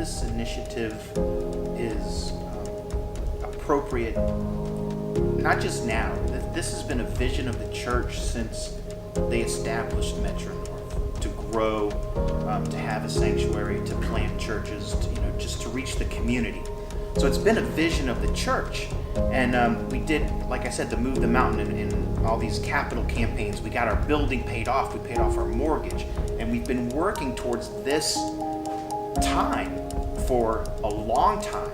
this initiative is appropriate, not just now. This has been a vision of the church since they established Metro North, to grow, to have a sanctuary, to plant churches, just to reach the community. So it's been a vision of the church. And we did, like I said, the Move the Mountain and all these capital campaigns. We got our building paid off. We paid off our mortgage. And we've been working towards this time for a long time.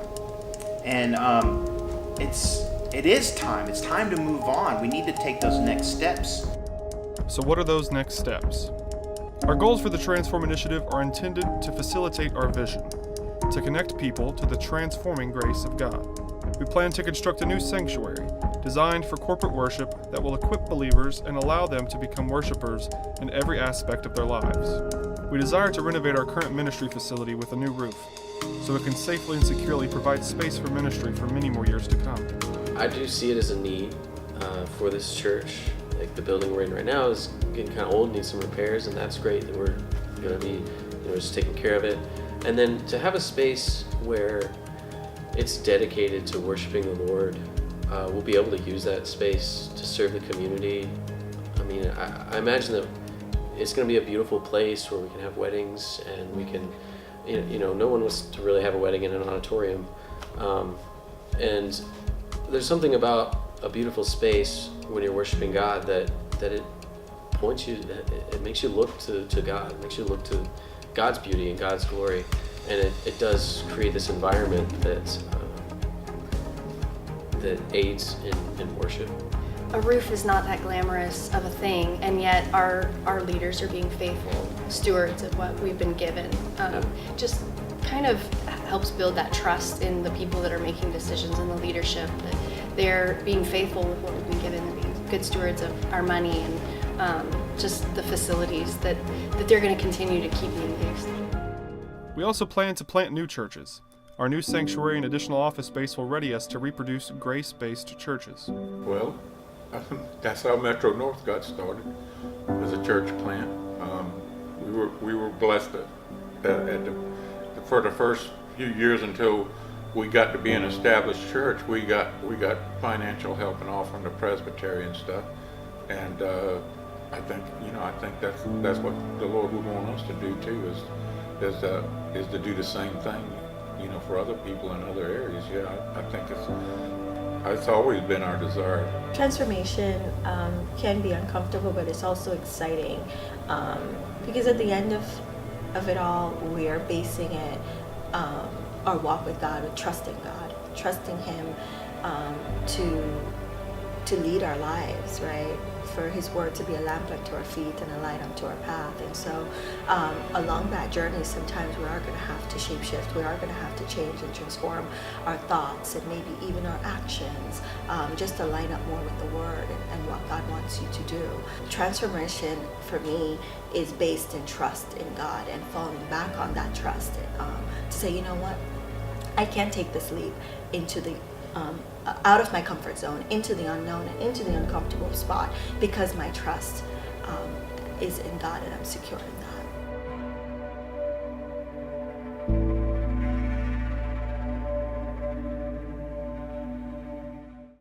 And it is time. It's time to move on. We need to take those next steps. So what are those next steps? Our goals for the Transform Initiative are intended to facilitate our vision, to connect people to the transforming grace of God. We plan to construct a new sanctuary designed for corporate worship that will equip believers and allow them to become worshipers in every aspect of their lives. We desire to renovate our current ministry facility with a new roof, so it can safely and securely provide space for ministry for many more years to come. I do see it as a need for this church. Like the building we're in right now is getting kind of old, needs some repairs, and that's great that we're going to be just taking care of it. And then to have a space where it's dedicated to worshiping the Lord, we'll be able to use that space to serve the community. I mean, I imagine that it's going to be a beautiful place where we can have weddings, and we can, no one wants to really have a wedding in an auditorium. And there's something about a beautiful space when you're worshiping God that it points you, that it makes you look to God, it makes you look to God's beauty and God's glory, and it does create this environment that aids in worship. A roof is not that glamorous of a thing, and yet our leaders are being faithful stewards of what we've been given. Just kind of helps build that trust in the people that are making decisions in the leadership, that they're being faithful with what we've been given and being good stewards of our money and just the facilities that they're going to continue to keep being used. We also plan to plant new churches. Our new sanctuary and additional office space will ready us to reproduce grace-based churches. Well, that's how Metro North got started, as a church plant. We were blessed for the first few years until we got to be an established church. We got financial help and all from the Presbyterian stuff, and I think that's what the Lord would want us to do too, is to do the same thing, for other people in other areas. Yeah, I think it's always been our desire. Transformation can be uncomfortable, but it's also exciting, because at the end of it all, we are basing it, our walk with God, with trusting Him to lead our lives, right? For His word to be a lamp unto our feet and a light unto our path. And so along that journey, sometimes we are going to have to shapeshift. We are going to have to change and transform our thoughts and maybe even our actions, just to line up more with the word and what God wants you to do. Transformation for me is based in trust in God and falling back on that trust, to say, you know what, I can't take this leap into the out of my comfort zone, into the unknown and into the uncomfortable spot, because my trust is in God and I'm secure in